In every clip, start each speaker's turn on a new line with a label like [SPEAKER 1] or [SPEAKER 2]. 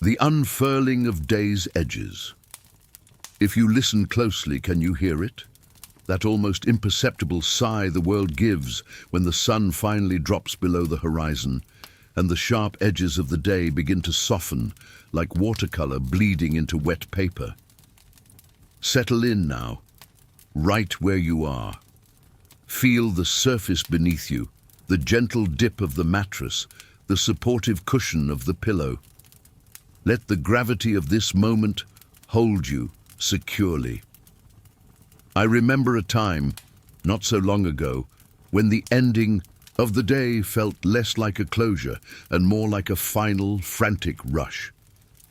[SPEAKER 1] The unfurling of day's edges. If you listen closely, can you hear it? That almost imperceptible sigh the world gives when the sun finally drops below the horizon and the sharp edges of the day begin to soften like watercolor bleeding into wet paper. Settle in now, right where you are. Feel the surface beneath you, the gentle dip of the mattress, the supportive cushion of the pillow. Let the gravity of this moment hold you securely. I remember a time, not so long ago, when the ending of the day felt less like a closure and more like a final, frantic rush.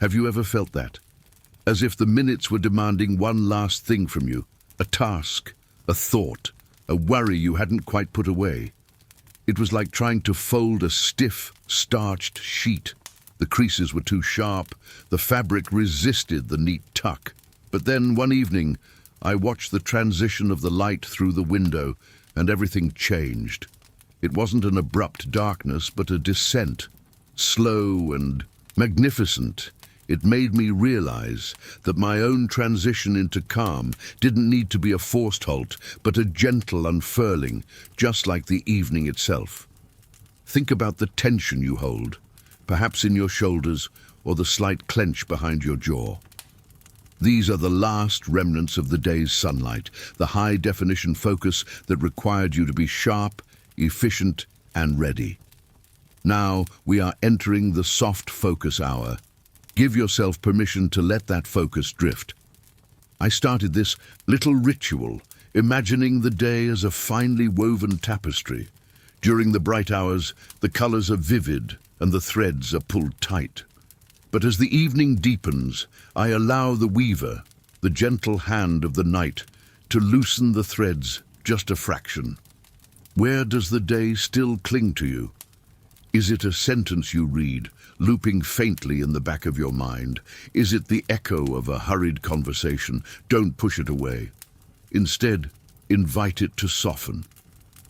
[SPEAKER 1] Have you ever felt that? As if the minutes were demanding one last thing from you, a task, a thought, a worry you hadn't quite put away. It was like trying to fold a stiff, starched sheet. The creases were too sharp, the fabric resisted the neat tuck. But then one evening, I watched the transition of the light through the window, and everything changed. It wasn't an abrupt darkness, but a descent, slow and magnificent. It made me realize that my own transition into calm didn't need to be a forced halt, but a gentle unfurling, just like the evening itself. Think about the tension you hold, perhaps in your shoulders or the slight clench behind your jaw. These are the last remnants of the day's sunlight, the high-definition focus that required you to be sharp, efficient, and ready. Now we are entering the soft focus hour. Give yourself permission to let that focus drift. I started this little ritual, imagining the day as a finely woven tapestry. During the bright hours, the colors are vivid and the threads are pulled tight. But as the evening deepens, I allow the weaver, the gentle hand of the night, to loosen the threads just a fraction. Where does the day still cling to you? Is it a sentence you read, looping faintly in the back of your mind? Is it the echo of a hurried conversation? Don't push it away. Instead, invite it to soften.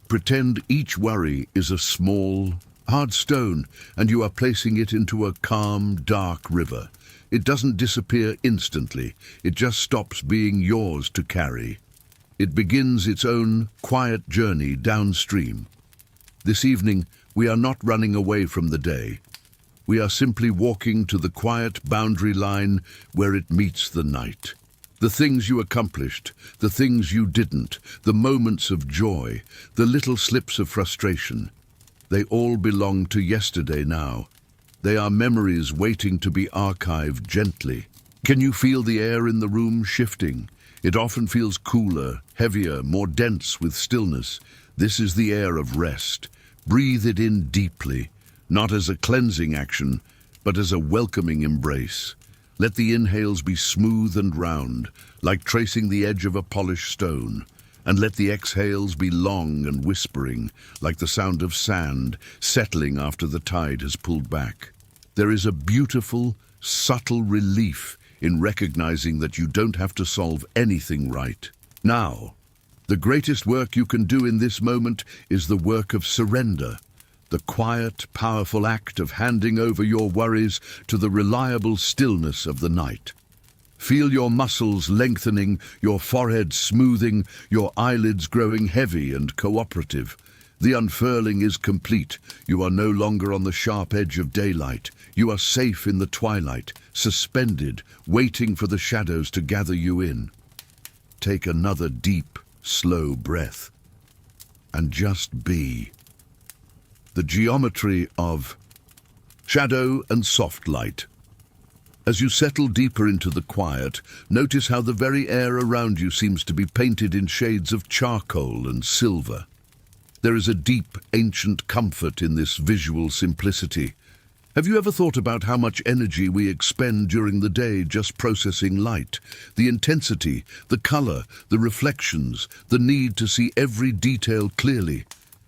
[SPEAKER 1] Pretend each worry is a small, hard stone, and you are placing it into a calm, dark river. It doesn't disappear instantly. It just stops being yours to carry. It begins its own quiet journey downstream. This evening, we are not running away from the day. We are simply walking to the quiet boundary line where it meets the night. The things you accomplished, the things you didn't, the moments of joy, the little slips of frustration, they all belong to yesterday now. They are memories waiting to be archived gently. Can you feel the air in the room shifting? It often feels cooler, heavier, more dense with stillness. This is the air of rest. Breathe it in deeply, not as a cleansing action, but as a welcoming embrace. Let the inhales be smooth and round, like tracing the edge of a polished stone. And let the exhales be long and whispering, like the sound of sand settling after the tide has pulled back. There is a beautiful, subtle relief in recognizing that you don't have to solve anything right. Now, the greatest work you can do in this moment is the work of surrender, the quiet, powerful act of handing over your worries to the reliable stillness of the night. Feel your muscles lengthening, your forehead smoothing, your eyelids growing heavy and cooperative. The unfurling is complete. You are no longer on the sharp edge of daylight. You are safe in the twilight, suspended, waiting for the shadows to gather you in. Take another deep, slow breath, and just be. The geometry of shadow and soft light. As you settle deeper into the quiet, notice how the very air around you seems to be painted in shades of charcoal and silver. There is a deep, ancient comfort in this visual simplicity. Have you ever thought about how much energy we expend during the day just processing light? The intensity, the color, the reflections, the need to see every detail clearly.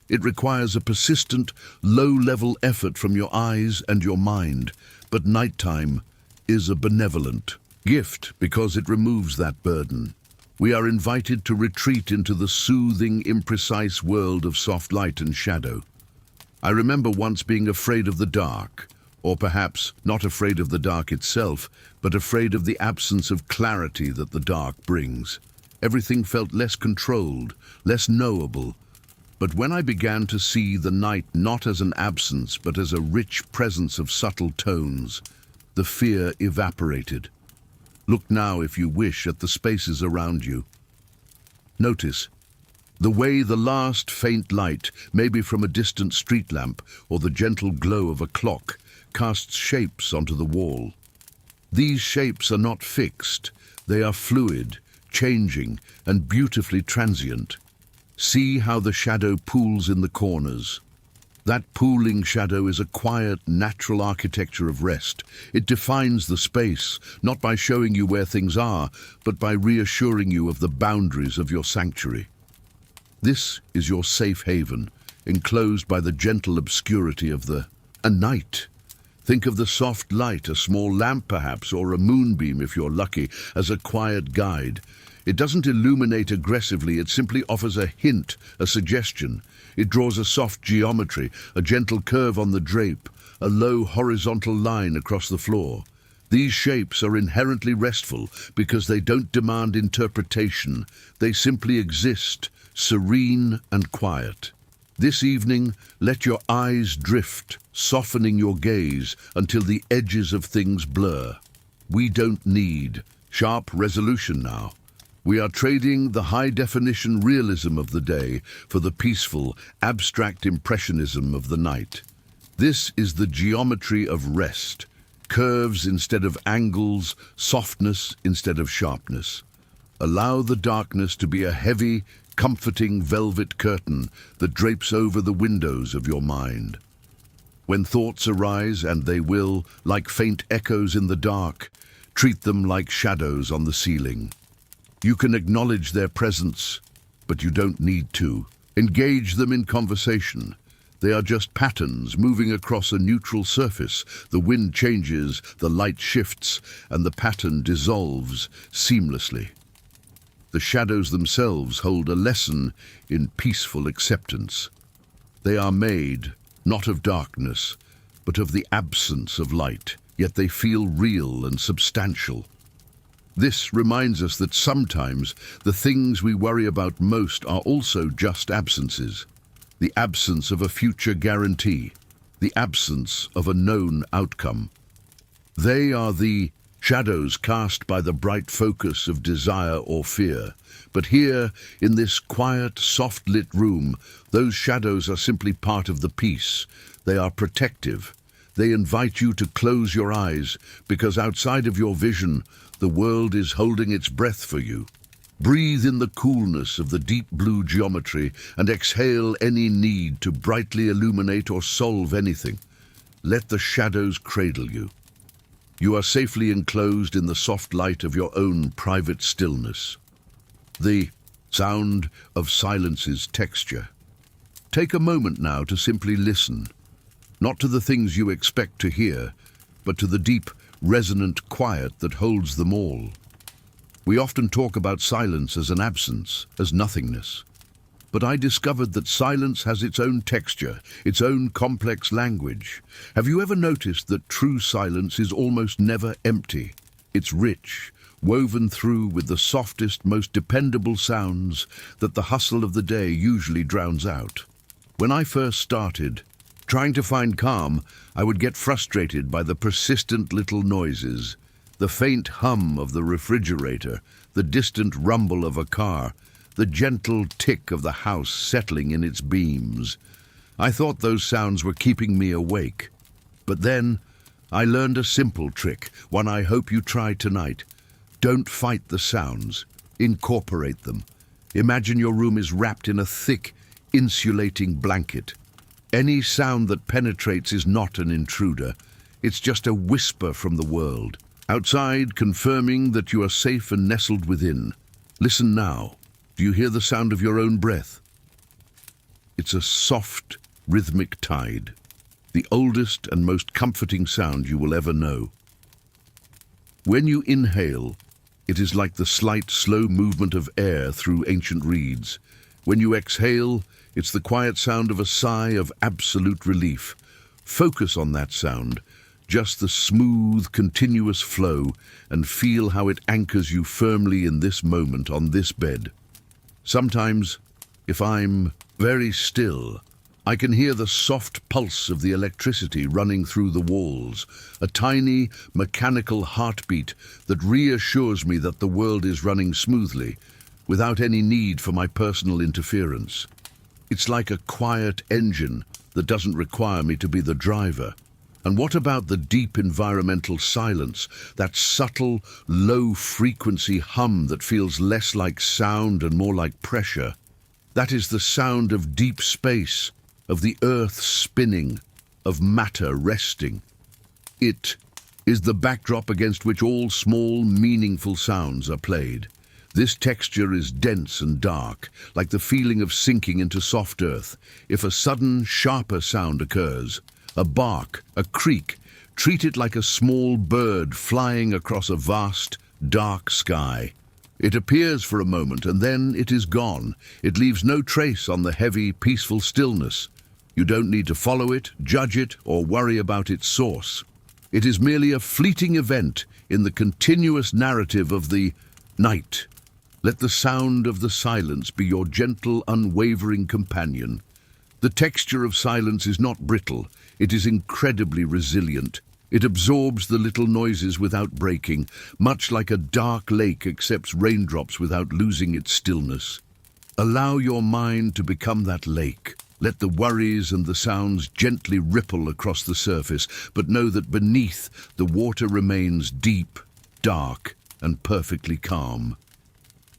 [SPEAKER 1] It requires a persistent, low-level effort from your eyes and your mind, but nighttime is a benevolent gift because it removes that burden. We are invited to retreat into the soothing, imprecise world of soft light and shadow. I remember once being afraid of the dark, Or perhaps not afraid of the dark itself, but afraid of the absence of clarity that the dark brings. Everything felt less controlled, less knowable. But when I began to see the night not as an absence, but as a rich presence of subtle tones, the fear evaporated. Look now, if you wish, at the spaces around you. Notice the way the last faint light, maybe from a distant street lamp or the gentle glow of a clock, casts shapes onto the wall. These shapes are not fixed. They are fluid, changing, and beautifully transient. See how the shadow pools in the corners. That pooling shadow is a quiet, natural architecture of rest. It defines the space, not by showing you where things are, but by reassuring you of the boundaries of your sanctuary. This is your safe haven, enclosed by the gentle obscurity of the night. Think of the soft light, a small lamp perhaps, or a moonbeam if you're lucky, as a quiet guide. It doesn't illuminate aggressively, it simply offers a hint, a suggestion. It draws a soft geometry, a gentle curve on the drape, a low horizontal line across the floor. These shapes are inherently restful because they don't demand interpretation. They simply exist, serene and quiet. This evening, let your eyes drift, softening your gaze until the edges of things blur. We don't need sharp resolution now. We are trading the high-definition realism of the day for the peaceful, abstract impressionism of the night. This is the geometry of rest, curves instead of angles, softness instead of sharpness. Allow the darkness to be a heavy, comforting velvet curtain that drapes over the windows of your mind. When thoughts arise, and they will, like faint echoes in the dark, treat them like shadows on the ceiling. You can acknowledge their presence, but you don't need to. Engage them in conversation. They are just patterns moving across a neutral surface. The wind changes, the light shifts, and the pattern dissolves seamlessly. The shadows themselves hold a lesson in peaceful acceptance. They are made, not of darkness, but of the absence of light, yet they feel real and substantial. This reminds us that sometimes the things we worry about most are also just absences. The absence of a future guarantee, the absence of a known outcome. They are the shadows cast by the bright focus of desire or fear. But here, in this quiet, soft-lit room, those shadows are simply part of the piece. They are protective. They invite you to close your eyes, because outside of your vision, the world is holding its breath for you. Breathe in the coolness of the deep blue geometry and exhale any need to brightly illuminate or solve anything. Let the shadows cradle you. You are safely enclosed in the soft light of your own private stillness. The sound of silence's texture. Take a moment now to simply listen, not to the things you expect to hear, but to the deep, resonant quiet that holds them all. We often talk about silence as an absence, as nothingness. But I discovered that silence has its own texture, its own complex language. Have you ever noticed that true silence is almost never empty? It's rich, woven through with the softest, most dependable sounds that the hustle of the day usually drowns out. When I first started, trying to find calm, I would get frustrated by the persistent little noises, the faint hum of the refrigerator, the distant rumble of a car, the gentle tick of the house settling in its beams. I thought those sounds were keeping me awake. But then I learned a simple trick, one I hope you try tonight. Don't fight the sounds. Incorporate them. Imagine your room is wrapped in a thick, insulating blanket. Any sound that penetrates is not an intruder. It's just a whisper from the world. Outside, confirming that you are safe and nestled within. Listen now. Do you hear the sound of your own breath? It's a soft, rhythmic tide. The oldest and most comforting sound you will ever know. When you inhale, it is like the slight, slow movement of air through ancient reeds. When you exhale, it's the quiet sound of a sigh of absolute relief. Focus on that sound. just the smooth, continuous flow, and feel how it anchors you firmly in this moment on this bed. Sometimes, if I'm very still, I can hear the soft pulse of the electricity running through the walls, a tiny mechanical heartbeat that reassures me that the world is running smoothly, without any need for my personal interference. It's like a quiet engine that doesn't require me to be the driver. And what about the deep environmental silence, that subtle, low-frequency hum that feels less like sound and more like pressure? That is the sound of deep space, of the earth spinning, of matter resting. It is the backdrop against which all small, meaningful sounds are played. This texture is dense and dark, like the feeling of sinking into soft earth. If a sudden, sharper sound occurs, a bark, a creak, treat it like a small bird flying across a vast, dark sky. It appears for a moment and then it is gone. It leaves no trace on the heavy, peaceful stillness. You don't need to follow it, judge it, or worry about its source. It is merely a fleeting event in the continuous narrative of the night. Let the sound of the silence be your gentle, unwavering companion. The texture of silence is not brittle. It is incredibly resilient. It absorbs the little noises without breaking, much like a dark lake accepts raindrops without losing its stillness. Allow your mind to become that lake. Let the worries and the sounds gently ripple across the surface, but know that beneath, the water remains deep, dark, and perfectly calm.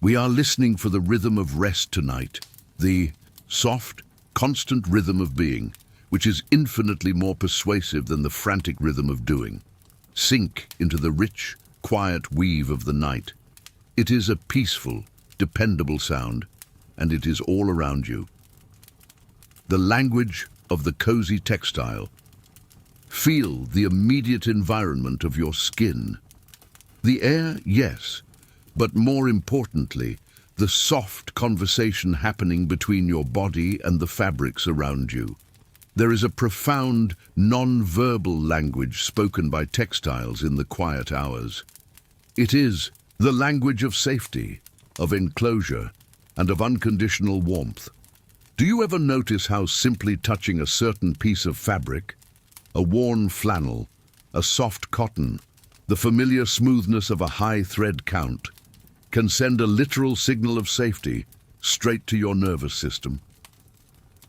[SPEAKER 1] We are listening for the rhythm of rest tonight, the soft, constant rhythm of being, which is infinitely more persuasive than the frantic rhythm of doing. Sink into the rich, quiet weave of the night. It is a peaceful, dependable sound, and it is all around you. The language of the cozy textile. Feel the immediate environment of your skin. The air, yes, but more importantly, the soft conversation happening between your body and the fabrics around you. There is a profound, non-verbal language spoken by textiles in the quiet hours. It is the language of safety, of enclosure, and of unconditional warmth. Do you ever notice how simply touching a certain piece of fabric, a worn flannel, a soft cotton, the familiar smoothness of a high thread count, can send a literal signal of safety straight to your nervous system?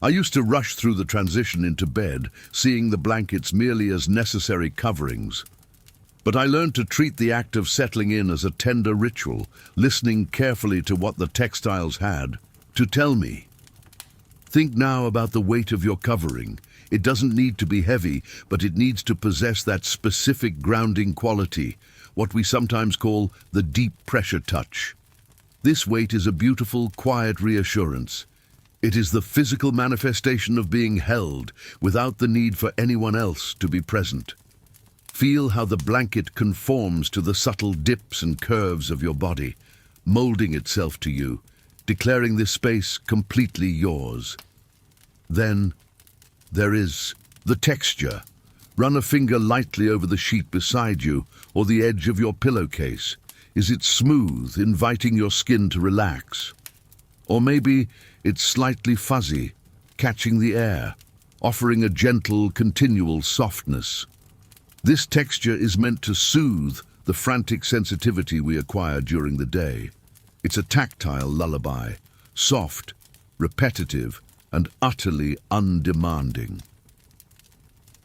[SPEAKER 1] I used to rush through the transition into bed, seeing the blankets merely as necessary coverings. But I learned to treat the act of settling in as a tender ritual, listening carefully to what the textiles had to tell me. Think now about the weight of your covering. It doesn't need to be heavy, but it needs to possess that specific grounding quality, what we sometimes call the deep pressure touch. This weight is a beautiful, quiet reassurance. It is the physical manifestation of being held without the need for anyone else to be present. Feel how the blanket conforms to the subtle dips and curves of your body, molding itself to you, declaring this space completely yours. Then there is the texture. Run a finger lightly over the sheet beside you or the edge of your pillowcase. Is it smooth, inviting your skin to relax? Or maybe it's slightly fuzzy, catching the air, offering a gentle, continual softness. This texture is meant to soothe the frantic sensitivity we acquire during the day. It's a tactile lullaby, soft, repetitive, and utterly undemanding.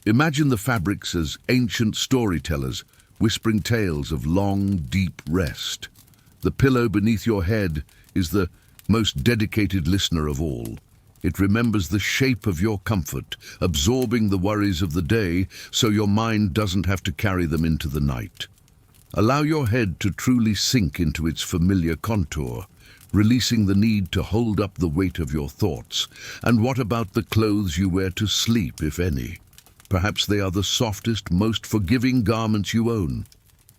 [SPEAKER 1] Imagine the fabrics as ancient storytellers, whispering tales of long, deep rest. The pillow beneath your head is the most dedicated listener of all. It remembers the shape of your comfort, absorbing the worries of the day so your mind doesn't have to carry them into the night. Allow your head to truly sink into its familiar contour, releasing the need to hold up the weight of your thoughts. And what about the clothes you wear to sleep, if any? Perhaps they are the softest, most forgiving garments you own.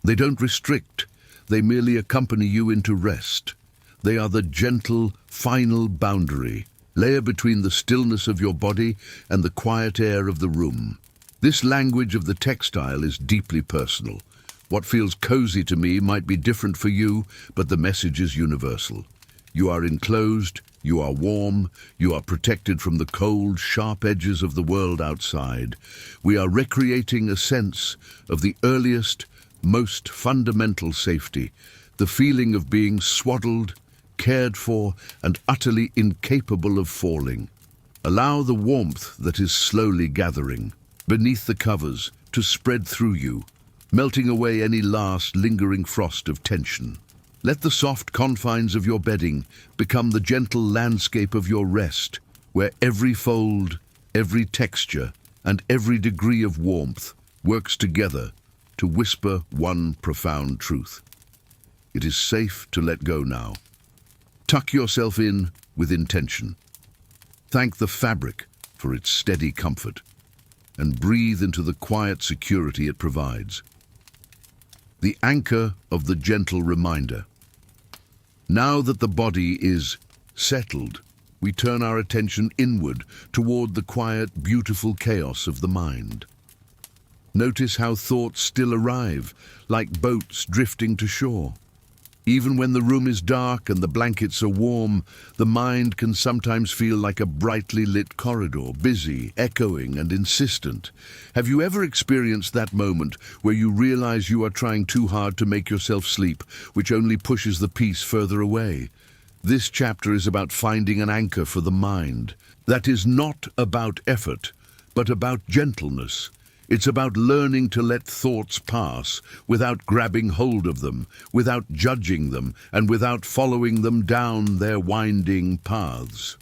[SPEAKER 1] They don't restrict, they merely accompany you into rest. They are the gentle, final boundary, layer between the stillness of your body and the quiet air of the room. This language of the textile is deeply personal. What feels cozy to me might be different for you, but the message is universal. You are enclosed, you are warm, you are protected from the cold, sharp edges of the world outside. We are recreating a sense of the earliest, most fundamental safety, the feeling of being swaddled, cared for, and utterly incapable of falling. Allow the warmth that is slowly gathering beneath the covers to spread through you, melting away any last lingering frost of tension. Let the soft confines of your bedding become the gentle landscape of your rest, where every fold, every texture, and every degree of warmth works together to whisper one profound truth. It is safe to let go now. Tuck yourself in with intention. Thank the fabric for its steady comfort, and breathe into the quiet security it provides. The anchor of the gentle reminder. Now that the body is settled, we turn our attention inward toward the quiet, beautiful chaos of the mind. Notice how thoughts still arrive, like boats drifting to shore. Even when the room is dark and the blankets are warm, the mind can sometimes feel like a brightly lit corridor, busy, echoing, and insistent. Have you ever experienced that moment where you realize you are trying too hard to make yourself sleep, which only pushes the peace further away? This chapter is about finding an anchor for the mind. That is not about effort, but about gentleness. It's about learning to let thoughts pass without grabbing hold of them, without judging them, and without following them down their winding paths.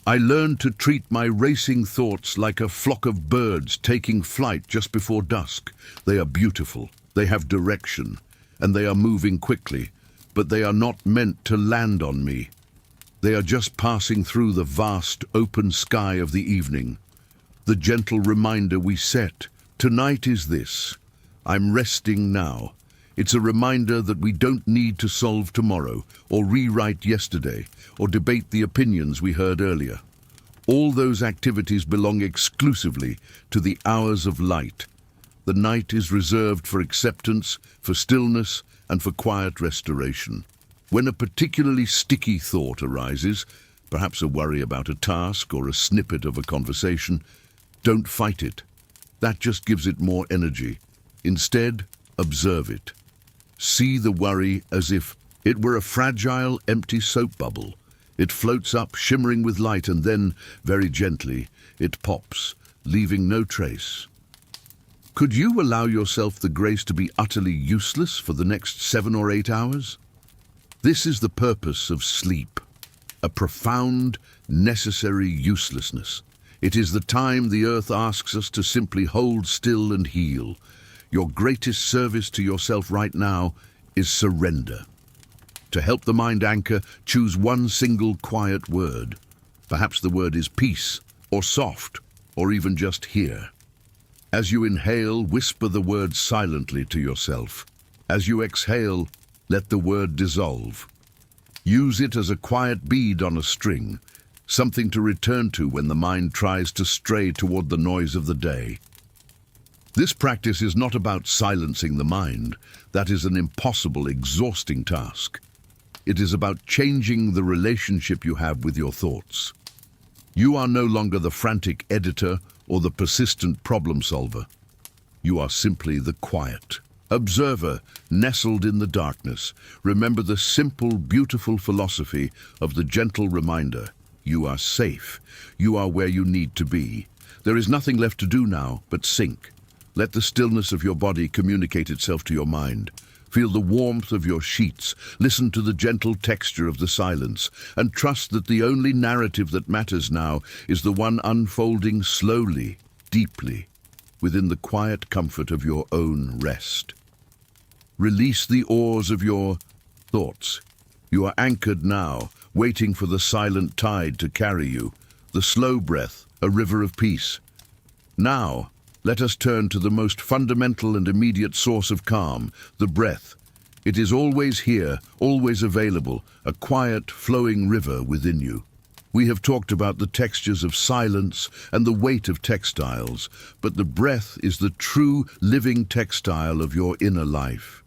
[SPEAKER 1] I learned to treat my racing thoughts like a flock of birds taking flight just before dusk. They are beautiful, they have direction, and they are moving quickly, but they are not meant to land on me. They are just passing through the vast open sky of the evening. The gentle reminder we set tonight is this: I'm resting now. It's a reminder that we don't need to solve tomorrow, or rewrite yesterday, or debate the opinions we heard earlier. All those activities belong exclusively to the hours of light. The night is reserved for acceptance, for stillness, and for quiet restoration. When a particularly sticky thought arises, perhaps a worry about a task or a snippet of a conversation, don't fight it. That just gives it more energy. Instead, observe it. See the worry as if it were a fragile, empty soap bubble. It floats up, shimmering with light, and then, very gently, it pops, leaving no trace. Could you allow yourself the grace to be utterly useless for the next 7 or 8 hours? This is the purpose of sleep, a profound, necessary uselessness. It is the time the earth asks us to simply hold still and heal. Your greatest service to yourself right now is surrender. To help the mind anchor, choose one single quiet word. Perhaps the word is peace, or soft, or even just here. As you inhale, whisper the word silently to yourself. As you exhale, let the word dissolve. Use it as a quiet bead on a string, something to return to when the mind tries to stray toward the noise of the day. This practice is not about silencing the mind. That is an impossible, exhausting task. It is about changing the relationship you have with your thoughts. You are no longer the frantic editor or the persistent problem solver. You are simply the quiet observer, nestled in the darkness. Remember the simple, beautiful philosophy of the gentle reminder. You are safe. You are where you need to be. There is nothing left to do now but sink. Let the stillness of your body communicate itself to your mind. Feel the warmth of your sheets. Listen to the gentle texture of the silence, and trust that the only narrative that matters now is the one unfolding slowly, deeply, within the quiet comfort of your own rest. Release the oars of your thoughts. You are anchored now, waiting for the silent tide to carry you, the slow breath, a river of peace. Now, let us turn to the most fundamental and immediate source of calm, the breath. It is always here, always available, a quiet, flowing river within you. We have talked about the textures of silence and the weight of textiles, but the breath is the true living textile of your inner life.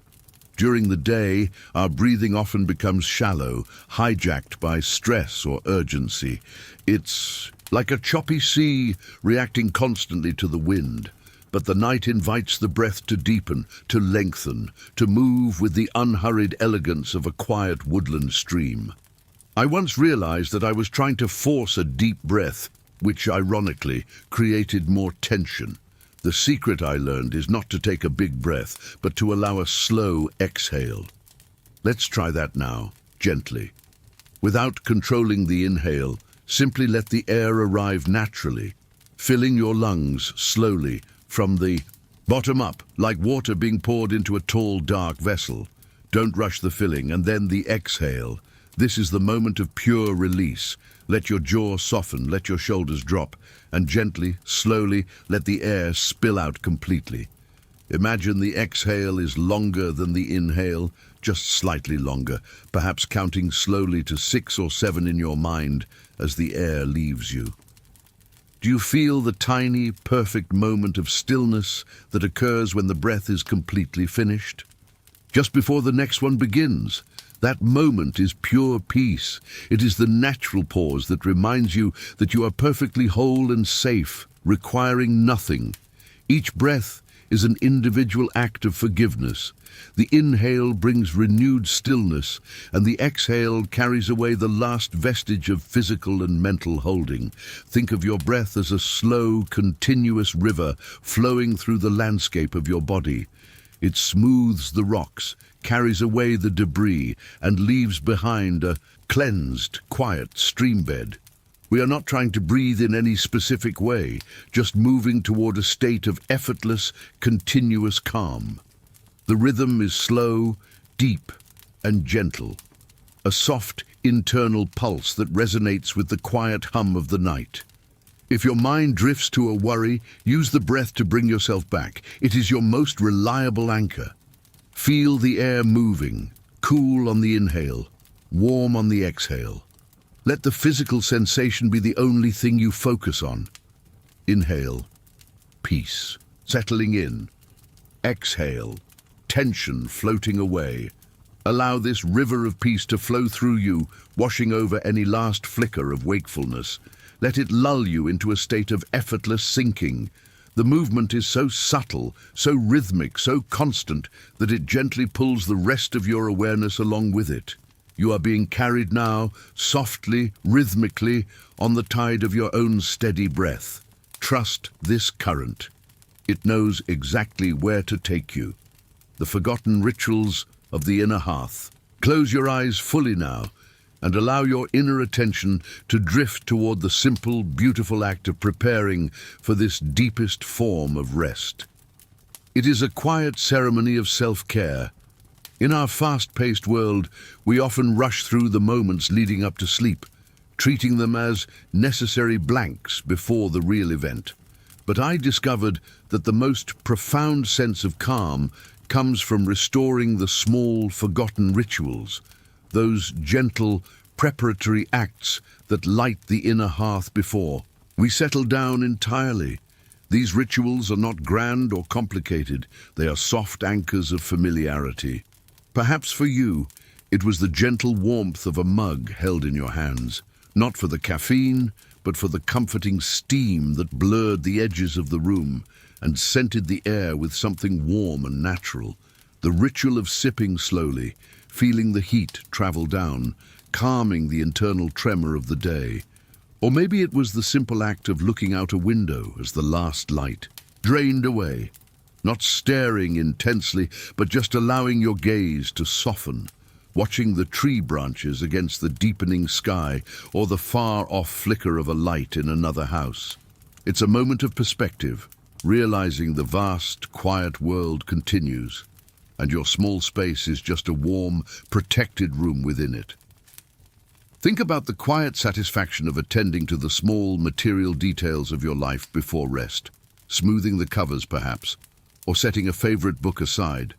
[SPEAKER 1] During the day, our breathing often becomes shallow, hijacked by stress or urgency. It's like a choppy sea reacting constantly to the wind. But the night invites the breath to deepen, to lengthen, to move with the unhurried elegance of a quiet woodland stream. I once realized that I was trying to force a deep breath, which ironically created more tension. The secret, I learned, is not to take a big breath, but to allow a slow exhale. Let's try that now, gently. Without controlling the inhale, simply let the air arrive naturally, filling your lungs slowly from the bottom up, like water being poured into a tall, dark vessel. Don't rush the filling, and then the exhale. This is the moment of pure release. Let your jaw soften, let your shoulders drop, and gently, slowly, let the air spill out completely. Imagine the exhale is longer than the inhale, just slightly longer, perhaps counting slowly to 6 or 7 in your mind as the air leaves you. Do you feel the tiny, perfect moment of stillness that occurs when the breath is completely finished? Just before the next one begins, that moment is pure peace. It is the natural pause that reminds you that you are perfectly whole and safe, requiring nothing. Each breath is an individual act of forgiveness. The inhale brings renewed stillness, and the exhale carries away the last vestige of physical and mental holding. Think of your breath as a slow, continuous river flowing through the landscape of your body. It smooths the rocks, carries away the debris, and leaves behind a cleansed, quiet streambed. We are not trying to breathe in any specific way, just moving toward a state of effortless, continuous calm. The rhythm is slow, deep, and gentle, a soft internal pulse that resonates with the quiet hum of the night. If your mind drifts to a worry, use the breath to bring yourself back. It is your most reliable anchor. Feel the air moving, cool on the inhale, warm on the exhale. Let the physical sensation be the only thing you focus on. Inhale, peace, settling in. Exhale, tension floating away. Allow this river of peace to flow through you, washing over any last flicker of wakefulness. Let it lull you into a state of effortless sinking. The movement is so subtle, so rhythmic, so constant, that it gently pulls the rest of your awareness along with it. You are being carried now, softly, rhythmically, on the tide of your own steady breath. Trust this current. It knows exactly where to take you. The forgotten rituals of the inner hearth. Close your eyes fully now, and allow your inner attention to drift toward the simple, beautiful act of preparing for this deepest form of rest. It is a quiet ceremony of self-care. In our fast-paced world, we often rush through the moments leading up to sleep, treating them as necessary blanks before the real event. But I discovered that the most profound sense of calm comes from restoring the small, forgotten rituals, those gentle, preparatory acts that light the inner hearth before we settle down entirely. These rituals are not grand or complicated. They are soft anchors of familiarity. Perhaps for you, it was the gentle warmth of a mug held in your hands, not for the caffeine, but for the comforting steam that blurred the edges of the room and scented the air with something warm and natural. The ritual of sipping slowly, feeling the heat travel down, calming the internal tremor of the day. Or maybe it was the simple act of looking out a window as the last light drained away, not staring intensely, but just allowing your gaze to soften, watching the tree branches against the deepening sky or the far-off flicker of a light in another house. It's a moment of perspective, realizing the vast, quiet world continues, and your small space is just a warm, protected room within it. Think about the quiet satisfaction of attending to the small, material details of your life before rest, smoothing the covers perhaps, or setting a favorite book aside.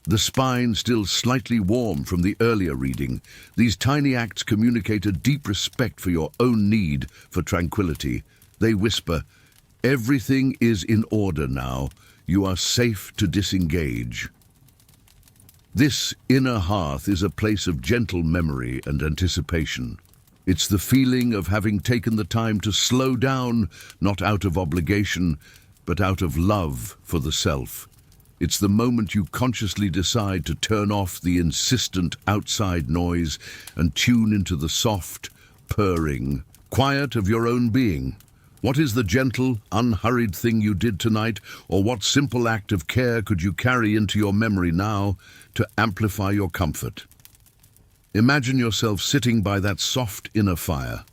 [SPEAKER 1] the spine still slightly warm from the earlier reading. These tiny acts communicate a deep respect for your own need for tranquility. They whisper, "Everything is in order now. You are safe to disengage." This inner hearth is a place of gentle memory and anticipation. It's the feeling of having taken the time to slow down, not out of obligation, but out of love for the self. It's the moment you consciously decide to turn off the insistent outside noise and tune into the soft, purring quiet of your own being. What is the gentle, unhurried thing you did tonight, or what simple act of care could you carry into your memory now to amplify your comfort? Imagine yourself sitting by that soft inner fire.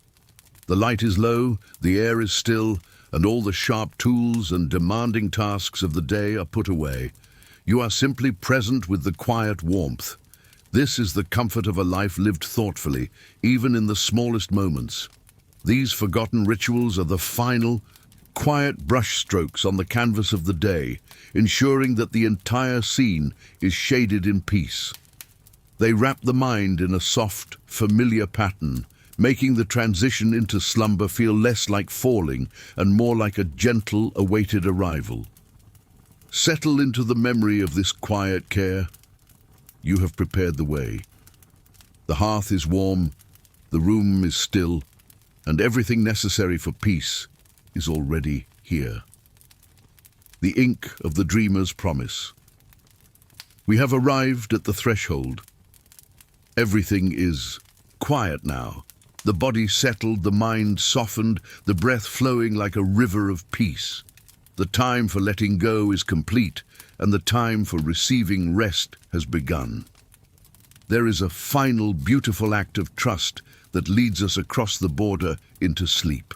[SPEAKER 1] The light is low, the air is still, and all the sharp tools and demanding tasks of the day are put away. You are simply present with the quiet warmth. This is the comfort of a life lived thoughtfully, even in the smallest moments. These forgotten rituals are the final, quiet brushstrokes on the canvas of the day, ensuring that the entire scene is shaded in peace. They wrap the mind in a soft, familiar pattern, making the transition into slumber feel less like falling and more like a gentle, awaited arrival. Settle into the memory of this quiet care. You have prepared the way. The hearth is warm, the room is still, and everything necessary for peace is already here. The ink of the dreamer's promise. We have arrived at the threshold. Everything is quiet now. The body settled, the mind softened, the breath flowing like a river of peace. The time for letting go is complete, and the time for receiving rest has begun. There is a final, beautiful act of trust that leads us across the border into sleep.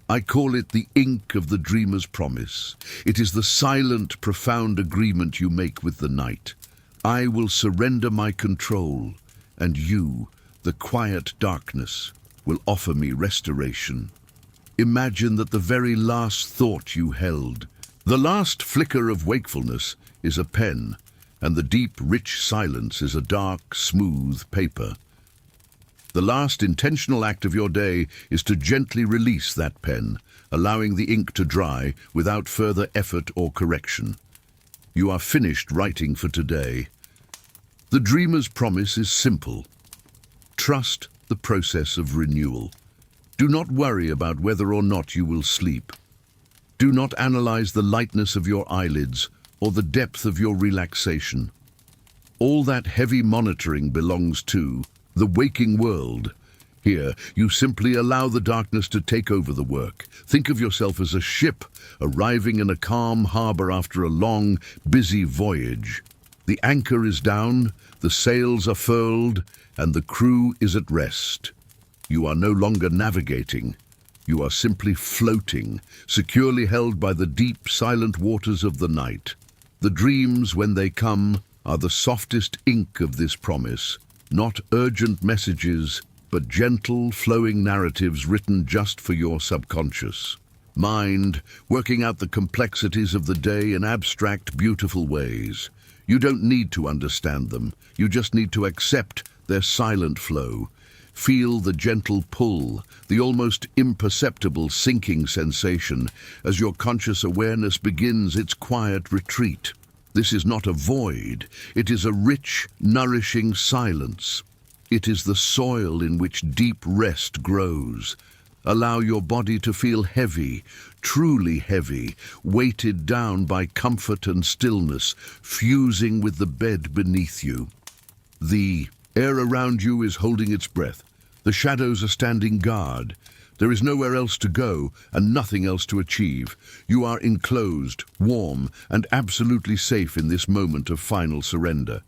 [SPEAKER 1] I call it the ink of the dreamer's promise. It is the silent, profound agreement you make with the night. I will surrender my control, and you, the quiet darkness, will offer me restoration. Imagine that the very last thought you held, the last flicker of wakefulness, is a pen, and the deep, rich silence is a dark, smooth paper. The last intentional act of your day is to gently release that pen, allowing the ink to dry without further effort or correction. You are finished writing for today. The dreamer's promise is simple. Trust the process of renewal. Do not worry about whether or not you will sleep. Do not analyze the lightness of your eyelids or the depth of your relaxation. All that heavy monitoring belongs to the waking world. Here, you simply allow the darkness to take over the work. Think of yourself as a ship arriving in a calm harbor after a long, busy voyage. The anchor is down, the sails are furled, and the crew is at rest. You are no longer navigating. You are simply floating, securely held by the deep, silent waters of the night. The dreams, when they come, are the softest ink of this promise. Not urgent messages, but gentle, flowing narratives written just for your subconscious mind, working out the complexities of the day in abstract, beautiful ways. You don't need to understand them. You just need to accept their silent flow. Feel the gentle pull, the almost imperceptible sinking sensation as your conscious awareness begins its quiet retreat. This is not a void. It is a rich, nourishing silence. It is the soil in which deep rest grows. Allow your body to feel heavy, truly heavy, weighted down by comfort and stillness, fusing with the bed beneath you. The air around you is holding its breath. The shadows are standing guard. There is nowhere else to go and nothing else to achieve. You are enclosed, warm, and absolutely safe in this moment of final surrender.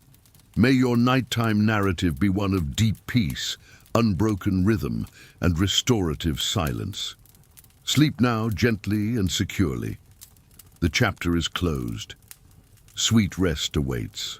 [SPEAKER 1] May your nighttime narrative be one of deep peace, unbroken rhythm, and restorative silence. Sleep now gently and securely. The chapter is closed. Sweet rest awaits.